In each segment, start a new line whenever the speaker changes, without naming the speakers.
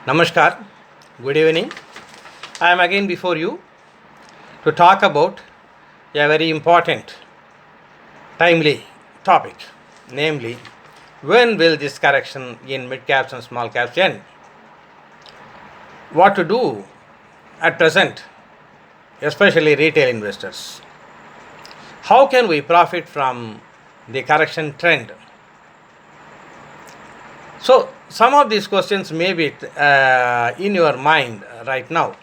Namaskar, good evening. I am again before you to talk about a very important, timely topic, namely, when will this correction in mid caps and small caps end? What to do at present, especially retail investors? How can we profit from the correction trend? So, some of these questions may be in your mind right now.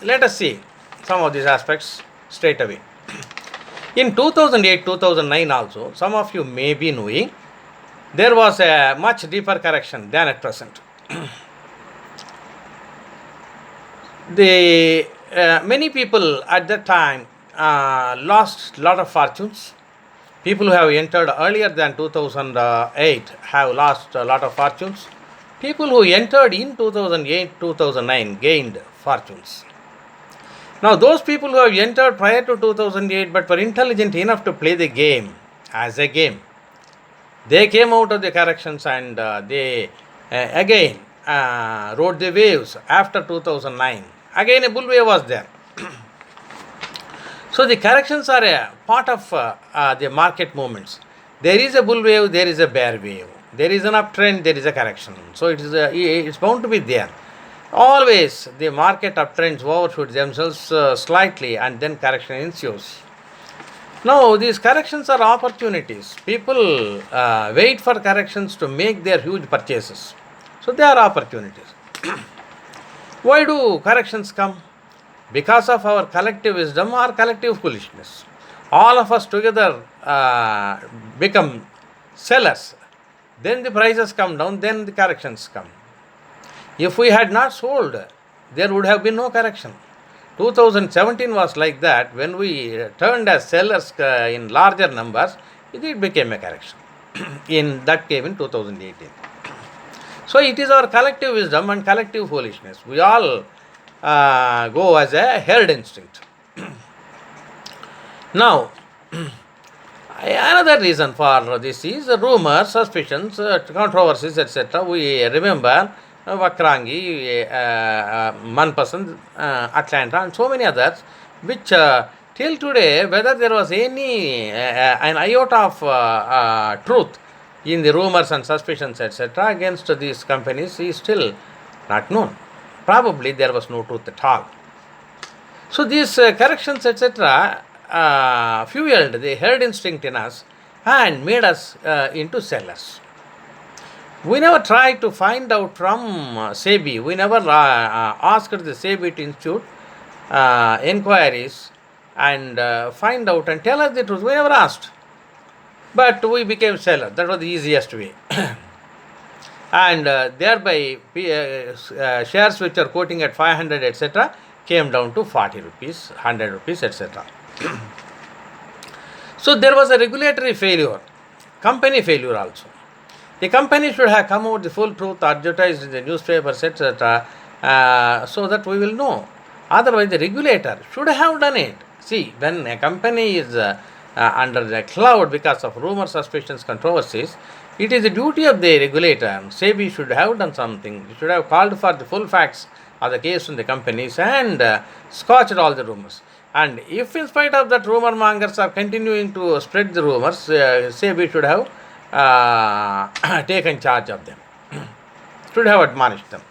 Let us see some of these aspects straight away. In 2008 2009, also, some of you may be knowing there was a much deeper correction than at present. The many people at that time lost lot of fortunes. People who have entered earlier than 2008 have lost a lot of fortunes. People who entered in 2008 2009 gained fortunes. Now, those people who have entered prior to 2008 but were intelligent enough to play the game as a game, they came out of the corrections and they again rode the waves after 2009. Again, a bull wave was there. So, the corrections are a part of the market movements. There is a bull wave, there is a bear wave. There is an uptrend, there is a correction. So, it's bound to be there. Always the market uptrends overshoot themselves slightly and then correction ensues. Now, these corrections are opportunities. People wait for corrections to make their huge purchases. So, they are opportunities. Why do corrections come? Because of our collective wisdom or collective foolishness. All of us together become sellers. Then the prices come down, then the corrections come. If we had not sold, there would have been no correction. 2017 was like that. When we turned as sellers in larger numbers, it became a correction. That came in 2018. So it is our collective wisdom and collective foolishness. We all go as a herd instinct. Now, another reason for this is rumors, suspicions, controversies, etc. We remember Vakrangi, Manpasand, Atlanta, and so many others, which till today, whether there was an iota of truth in the rumors and suspicions, etc., against these companies is still not known. Probably there was no truth at all. So these corrections, etc., fueled the herd instinct in us and made us into sellers. We never tried to find out from SEBI. We never asked the SEBI Institute inquiries and find out and tell us the truth. We never asked. But we became sellers. That was the easiest way. And thereby shares which are quoting at 500, etc., came down to 40 rupees, 100 rupees, etc. So there was a regulatory failure, company failure also. The company should have come out with the full truth, advertised in the newspapers, etc., so that we will know. Otherwise, the regulator should have done it. See, when a company is under the cloud because of rumors, suspicions, controversies, it is the duty of the regulator. SEBI should have done something. It should have called for the full facts of the case in the companies and scotched all the rumors. And if in spite of that rumor mongers are continuing to spread the rumors, SEBI should have taken charge of them, should have admonished them.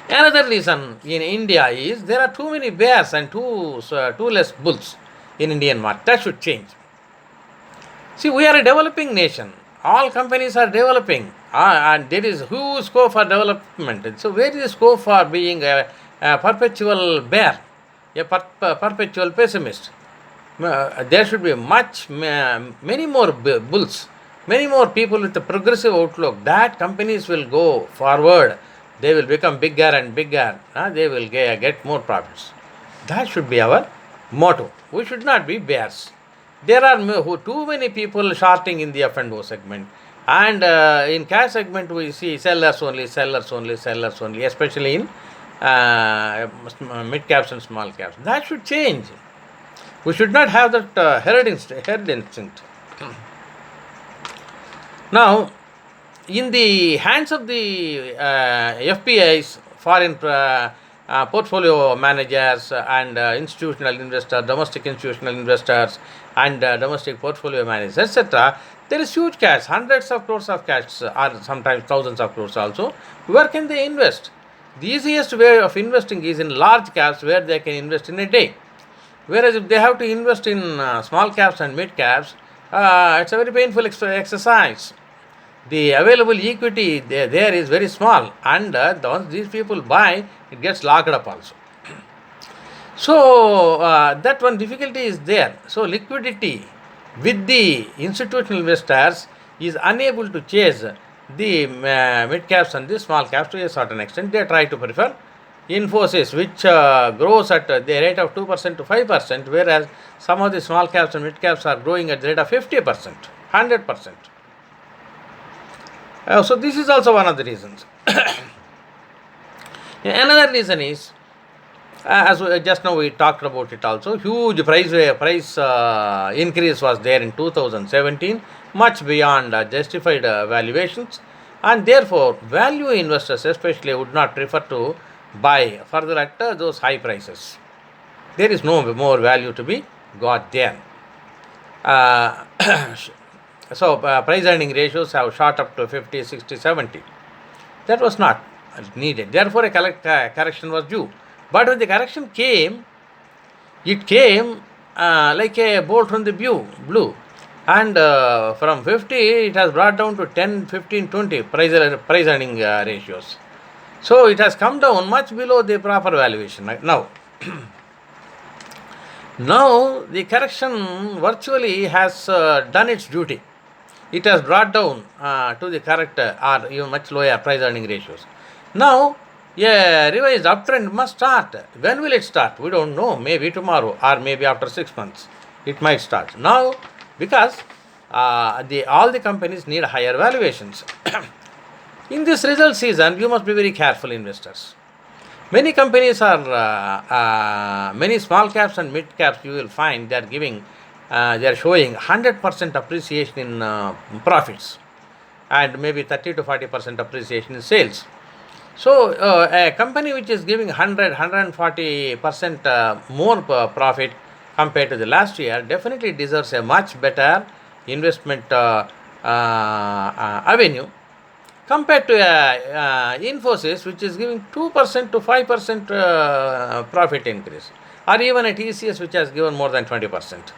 Another reason in India is there are too many bears and too less bulls in Indian market. That should change. See, we are a developing nation. All companies are developing, and there is huge scope for development. So, where is the scope for being a perpetual bear, a perpetual pessimist? There should be many more bulls, many more people with a progressive outlook. That companies will go forward. They will become bigger and bigger. They will get more profits. That should be our motto. We should not be bears. There are too many people shorting in the F&O segment. And in cash segment, we see sellers only, sellers only, sellers only, especially in mid caps and small caps. That should change. We should not have that herd instinct. Now, in the hands of the FPIs, foreign portfolio managers and institutional investors, domestic institutional investors, and domestic portfolio managers, etc., there is huge cash, hundreds of crores of cash, or sometimes thousands of crores also. Where can they invest? The easiest way of investing is in large caps where they can invest in a day. Whereas if they have to invest in small caps and mid caps, it's a very painful exercise. The available equity there is very small, and once these people buy, it gets locked up also. So that one difficulty is there. So liquidity with the institutional investors is unable to chase the mid caps and the small caps to a certain extent. They try to prefer Infosys, which grows at the rate of 2% to 5%, whereas some of the small caps and mid caps are growing at the rate of 50%, 100%. So this is also one of the reasons. Another reason is, as just now we talked about it also, huge price increase was there in 2017, much beyond justified valuations, and therefore value investors especially would not prefer to buy further at those high prices. There is no more value to be got there. So price earning ratios have shot up to 50, 60, 70. That was not needed. Therefore, a correction was due. But when the correction came, it came like a bolt from the blue. And from 50, it has brought down to 10, 15, 20 price earning ratios. So it has come down much below the proper valuation now. Now the correction virtually has done its duty. It has brought down to the correct or even much lower price earning ratios. Now, a revised uptrend must start. When will it start? We don't know. Maybe tomorrow or maybe after 6 months. It might start. Now, because all the companies need higher valuations. In this result season, you must be very careful, investors. Many companies are, many small caps and mid caps, you will find they are showing 100% appreciation in profits and maybe 30 to 40% appreciation in sales. So a company which is giving 140% more profit compared to the last year definitely deserves a much better investment avenue compared to Infosys, which is giving 2% to 5% profit increase, or even a TCS, which has given more than 20%.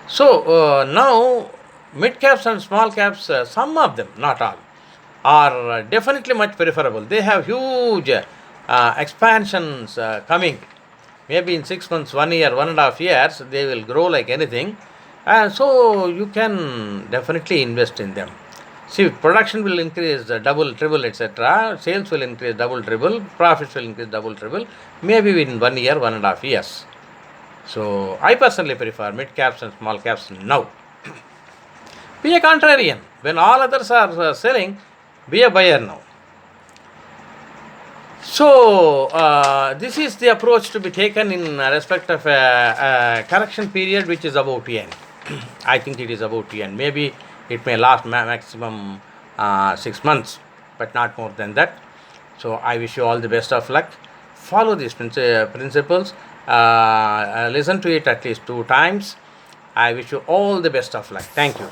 So now mid caps and small caps, some of them, not all, are definitely much preferable. They have huge expansions coming. Maybe in 6 months, 1 year, 1.5 years, they will grow like anything. And so you can definitely invest in them. See, production will increase double, triple, etc. Sales will increase double, triple. Profits will increase double, triple. Maybe within 1 year, 1.5 years. So I personally prefer mid caps and small caps now. Be a contrarian. When all others are selling, be a buyer now. So this is the approach to be taken in respect of a correction period which is about to end. I think it is about to end. Maybe it may last maximum 6 months, but not more than that. So I wish you all the best of luck. Follow these principles. Listen to it at least 2 times. I wish you all the best of luck. Thank you.